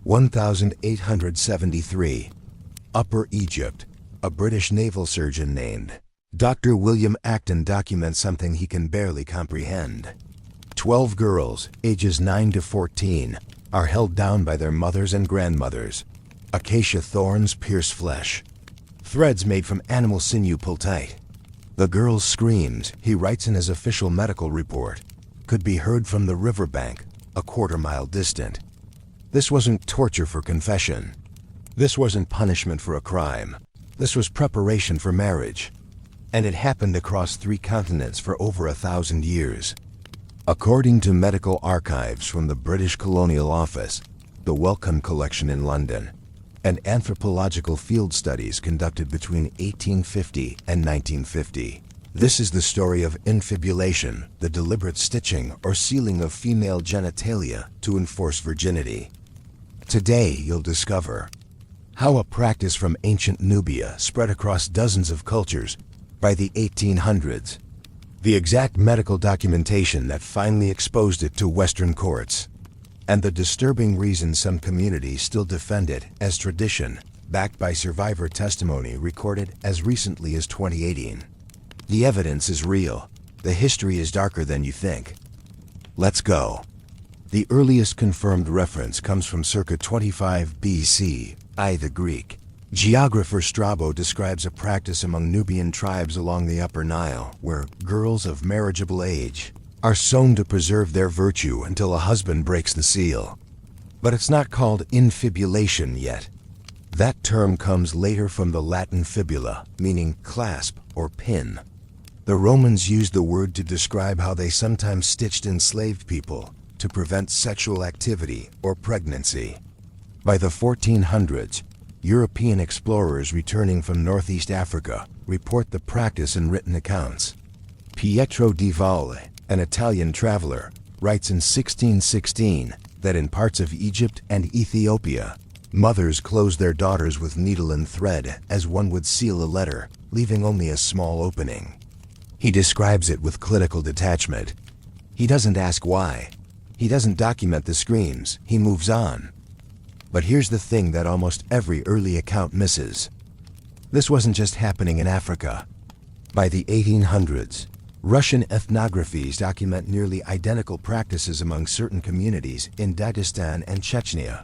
1873. Upper Egypt. A British naval surgeon named Dr. William Acton documents something he can barely comprehend. 12 girls, ages 9 to 14, are held down by their mothers and grandmothers. Acacia thorns pierce flesh. Threads made from animal sinew pull tight. The girl's screams, he writes in his official medical report, could be heard from the riverbank, a quarter-mile distant. This wasn't torture for confession. This wasn't punishment for a crime. This was preparation for marriage. And it happened across 3 continents for over 1,000 years. According to medical archives from the British Colonial Office, the Wellcome Collection in London, and anthropological field studies conducted between 1850 and 1950. This is the story of infibulation, the deliberate stitching or sealing of female genitalia to enforce virginity. Today you'll discover how a practice from ancient Nubia spread across dozens of cultures by the 1800s, the exact medical documentation that finally exposed it to Western courts, and the disturbing reason some communities still defend it as tradition, backed by survivor testimony recorded as recently as 2018. The evidence is real. The history is darker than you think. Let's go. The earliest confirmed reference comes from circa 25 BC, the Greek. Geographer Strabo describes a practice among Nubian tribes along the Upper Nile where girls of marriageable age are sewn to preserve their virtue until a husband breaks the seal. But it's not called infibulation yet. That term comes later from the Latin fibula, meaning clasp or pin. The Romans used the word to describe how they sometimes stitched enslaved people to prevent sexual activity or pregnancy. By the 1400s, European explorers returning from Northeast Africa report the practice in written accounts. Pietro di Valle, an Italian traveler, writes in 1616 that in parts of Egypt and Ethiopia, mothers closed their daughters with needle and thread as one would seal a letter, leaving only a small opening. He describes it with clinical detachment. He doesn't ask why. He doesn't document the screams. He moves on. But here's the thing that almost every early account misses. This wasn't just happening in Africa. By the 1800s, Russian ethnographies document nearly identical practices among certain communities in Dagestan and Chechnya.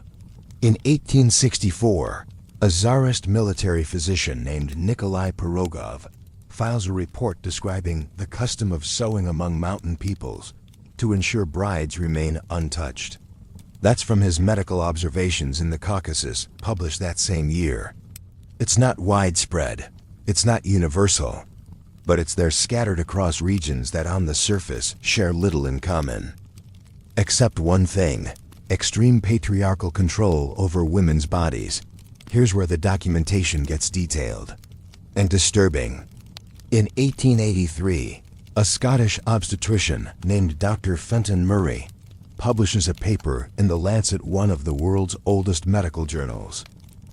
In 1864, a Tsarist military physician named Nikolai Pirogov files a report describing the custom of sewing among mountain peoples to ensure brides remain untouched. That's from his medical observations in the Caucasus, published that same year. It's not widespread, it's not universal, but it's there scattered across regions that on the surface share little in common. Except one thing: extreme patriarchal control over women's bodies. Here's where the documentation gets detailed and disturbing. In 1883, a Scottish obstetrician named Dr. Fenton Murray publishes a paper in the Lancet, one of the world's oldest medical journals.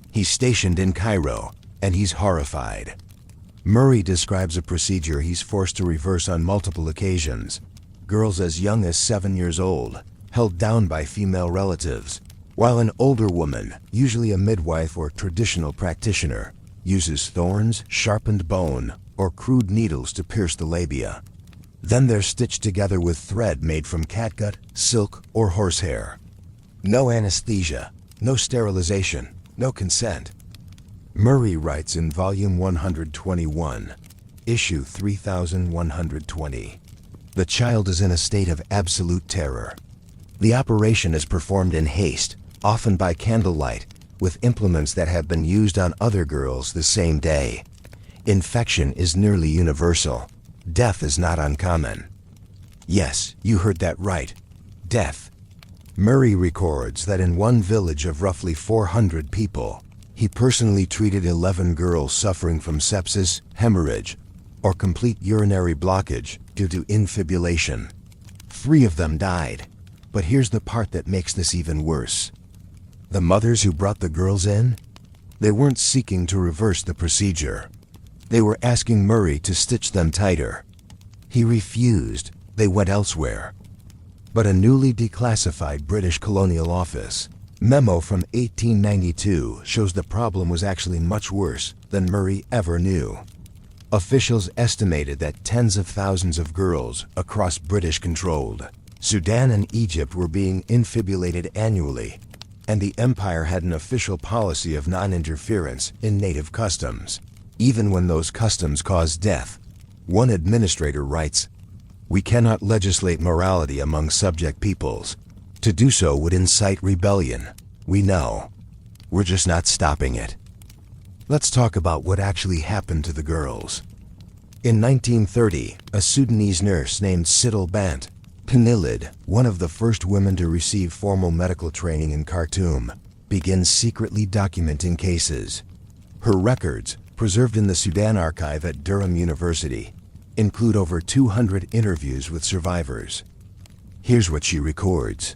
He's stationed in Cairo, and he's horrified. Murray describes a procedure he's forced to reverse on multiple occasions. Girls as young as 7 years old, held down by female relatives, while an older woman, usually a midwife or traditional practitioner, uses thorns, sharpened bone, or crude needles to pierce the labia. Then they're stitched together with thread made from catgut, silk, or horsehair. No anesthesia, no sterilization, no consent. Murray writes in Volume 121, Issue 3120, "The child is in a state of absolute terror. The operation is performed in haste, often by candlelight, with implements that have been used on other girls the same day. Infection is nearly universal. Death is not uncommon." Yes, you heard that right. Death. Murray records that in one village of roughly 400 people, he personally treated 11 girls suffering from sepsis, hemorrhage, or complete urinary blockage due to infibulation. 3 of them died. But here's the part that makes this even worse. The mothers who brought the girls in? They weren't seeking to reverse the procedure. They were asking Murray to stitch them tighter. He refused. They went elsewhere. But a newly declassified British Colonial Office Memo from 1892 shows the problem was actually much worse than Murray ever knew. Officials estimated that tens of thousands of girls across British-controlled Sudan and Egypt were being infibulated annually, and the empire had an official policy of non-interference in native customs, even when those customs caused death. One administrator writes, "We cannot legislate morality among subject peoples. To do so would incite rebellion. We know. We're just not stopping it." Let's talk about what actually happened to the girls. In 1930, a Sudanese nurse named Siddal Bant Penilid, one of the first women to receive formal medical training in Khartoum, begins secretly documenting cases. Her records, preserved in the Sudan archive at Durham University, include over 200 interviews with survivors. Here's what she records.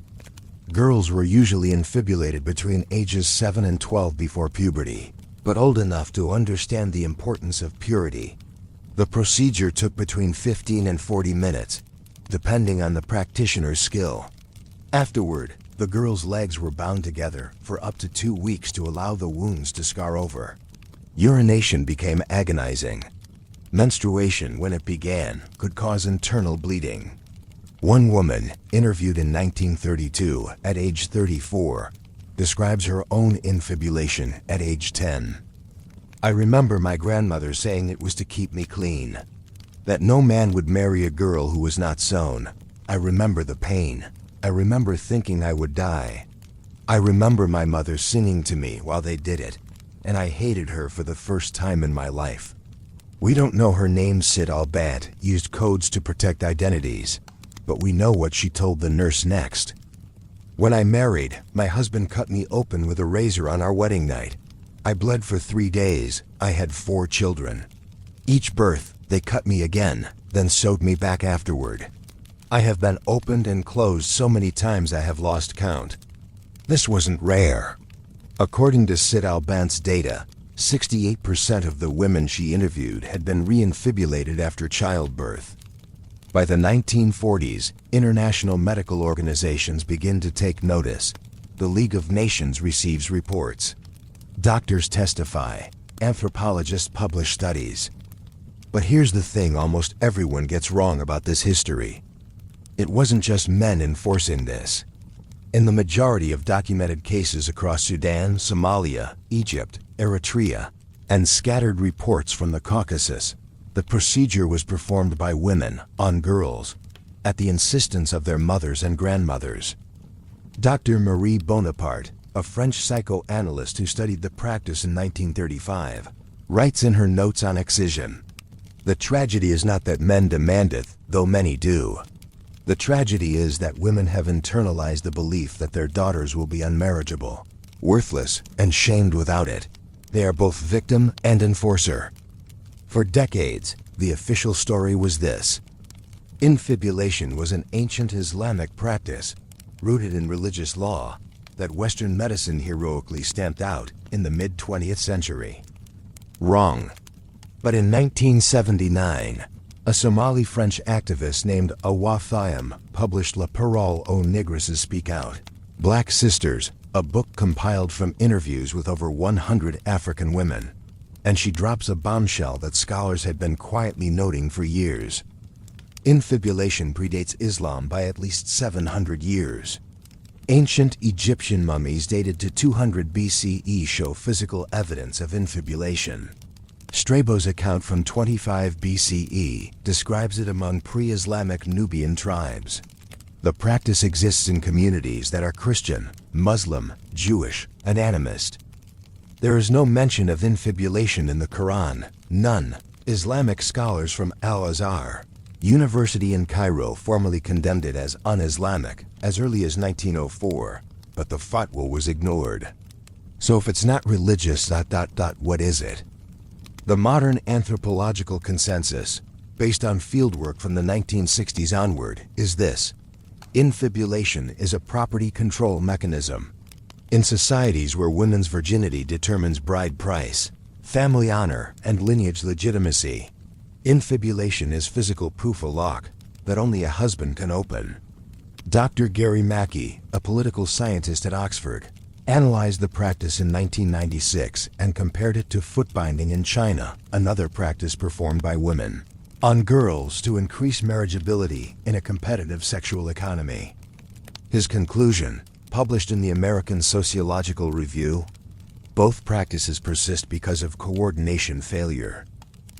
Girls were usually infibulated between ages 7 and 12 before puberty, but old enough to understand the importance of purity. The procedure took between 15 and 40 minutes, depending on the practitioner's skill. Afterward, the girls' legs were bound together for up to 2 weeks to allow the wounds to scar over. Urination became agonizing. Menstruation, when it began, could cause internal bleeding. One woman, interviewed in 1932 at age 34, describes her own infibulation at age 10. "I remember my grandmother saying it was to keep me clean, that no man would marry a girl who was not sewn. I remember the pain. I remember thinking I would die. I remember my mother singing to me while they did it, and I hated her for the first time in my life." We don't know her name. Siddal Bant used codes to protect identities, but we know what she told the nurse next. "When I married, my husband cut me open with a razor on our wedding night. I bled for 3 days. I had 4 children. Each birth, they cut me again, then sewed me back afterward. I have been opened and closed so many times I have lost count." This wasn't rare. According to Siddal Bant's data, 68% of the women she interviewed had been reinfibulated after childbirth. By the 1940s, international medical organizations begin to take notice. The League of Nations receives reports. Doctors testify. Anthropologists publish studies. But here's the thing almost everyone gets wrong about this history. It wasn't just men enforcing this. In the majority of documented cases across Sudan, Somalia, Egypt, Eritrea, and scattered reports from the Caucasus, the procedure was performed by women on girls, at the insistence of their mothers and grandmothers. Dr. Marie Bonaparte, a French psychoanalyst who studied the practice in 1935, writes in her notes on excision, "The tragedy is not that men demand it, though many do. The tragedy is that women have internalized the belief that their daughters will be unmarriageable, worthless, and shamed without it. They are both victim and enforcer." For decades, the official story was this. Infibulation was an ancient Islamic practice, rooted in religious law, that Western medicine heroically stamped out in the mid-20th century. Wrong. But in 1979, a Somali-French activist named Awa Thiam published La Parole aux Négresses Speak Out, Black Sisters, a book compiled from interviews with over 100 African women. And she drops a bombshell that scholars had been quietly noting for years. Infibulation predates Islam by at least 700 years. Ancient Egyptian mummies dated to 200 BCE show physical evidence of infibulation. Strabo's account from 25 BCE describes it among pre-Islamic Nubian tribes. The practice exists in communities that are Christian, Muslim, Jewish, and animist. There is no mention of infibulation in the Quran, none. Islamic scholars from Al-Azhar University in Cairo formally condemned it as un-Islamic as early as 1904, but the fatwa was ignored. So if it's not religious, what is it? The modern anthropological consensus, based on fieldwork from the 1960s onward, is this. Infibulation is a property control mechanism. In societies where women's virginity determines bride price, family honor, and lineage legitimacy, infibulation is physical proof of lock that only a husband can open. Dr. Gary Mackey, a political scientist at Oxford, analyzed the practice in 1996 and compared it to foot binding in China, another practice performed by women, on girls to increase marriageability in a competitive sexual economy. His conclusion, published in the American Sociological Review: both practices persist because of coordination failure.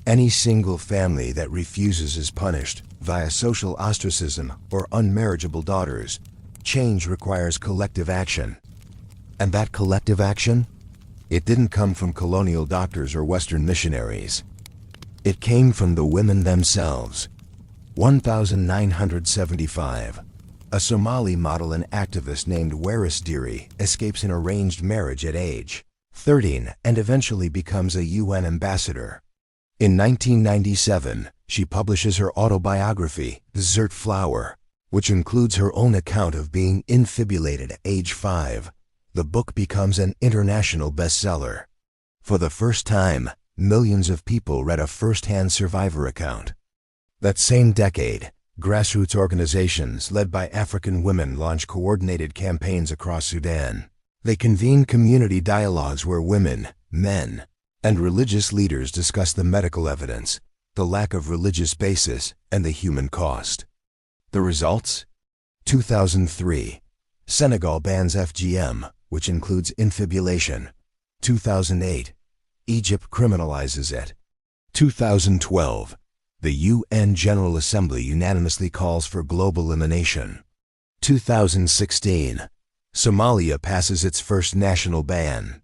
Any single family that refuses is punished via social ostracism or unmarriageable daughters. Change requires collective action. And that collective action? It didn't come from colonial doctors or Western missionaries. It came from the women themselves. 1975. A Somali model and activist named Waris Diri escapes an arranged marriage at age 13 and eventually becomes a UN ambassador. In 1997, she publishes her autobiography, Dessert Flower, which includes her own account of being infibulated at age 5. The book becomes an international bestseller. For the first time, millions of people read a first-hand survivor account. That same decade, grassroots organizations led by African women launched coordinated campaigns across Sudan. They convened community dialogues where women, men, and religious leaders discussed the medical evidence, the lack of religious basis, and the human cost. The results? 2003. Senegal bans FGM, which includes infibulation. 2008. Egypt criminalizes it. 2012. The UN General Assembly unanimously calls for global elimination. 2016. Somalia passes its first national ban.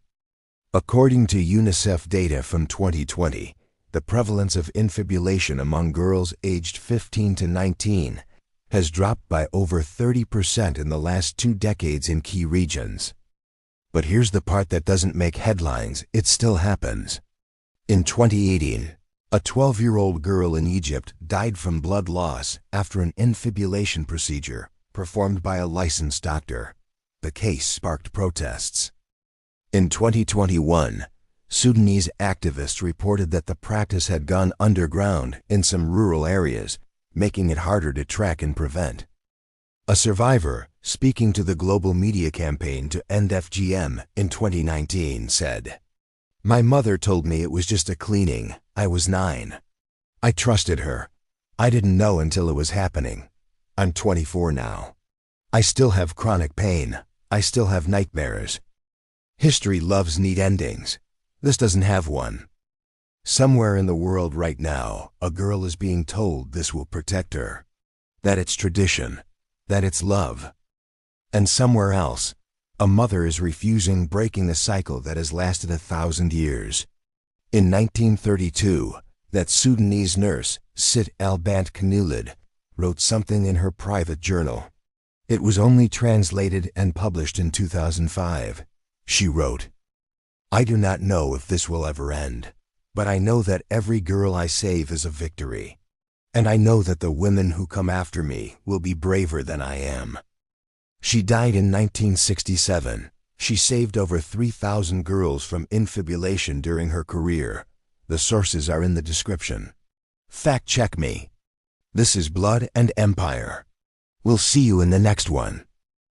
According to UNICEF data from 2020, the prevalence of infibulation among girls aged 15 to 19 has dropped by over 30% in the last 2 decades in key regions. But here's the part that doesn't make headlines: it still happens. In 2018, a 12-year-old girl in Egypt died from blood loss after an infibulation procedure performed by a licensed doctor. The case sparked protests. In 2021, Sudanese activists reported that the practice had gone underground in some rural areas, making it harder to track and prevent. A survivor, speaking to the global media campaign to end FGM in 2019, said, "My mother told me it was just a cleaning. I was 9. I trusted her. I didn't know until it was happening. I'm 24 now. I still have chronic pain. I still have nightmares. History loves neat endings. This doesn't have one." Somewhere in the world right now, a girl is being told this will protect her, that it's tradition, that it's love. And somewhere else, a mother is refusing, breaking the cycle that has lasted 1,000 years. In 1932, that Sudanese nurse, Sit al-Bant Kanulid, wrote something in her private journal. It was only translated and published in 2005. She wrote, "I do not know if this will ever end, but I know that every girl I save is a victory. And I know that the women who come after me will be braver than I am." She died in 1967. She saved over 3,000 girls from infibulation during her career. The sources are in the description. Fact check me. This is Blood and Empire. We'll see you in the next one.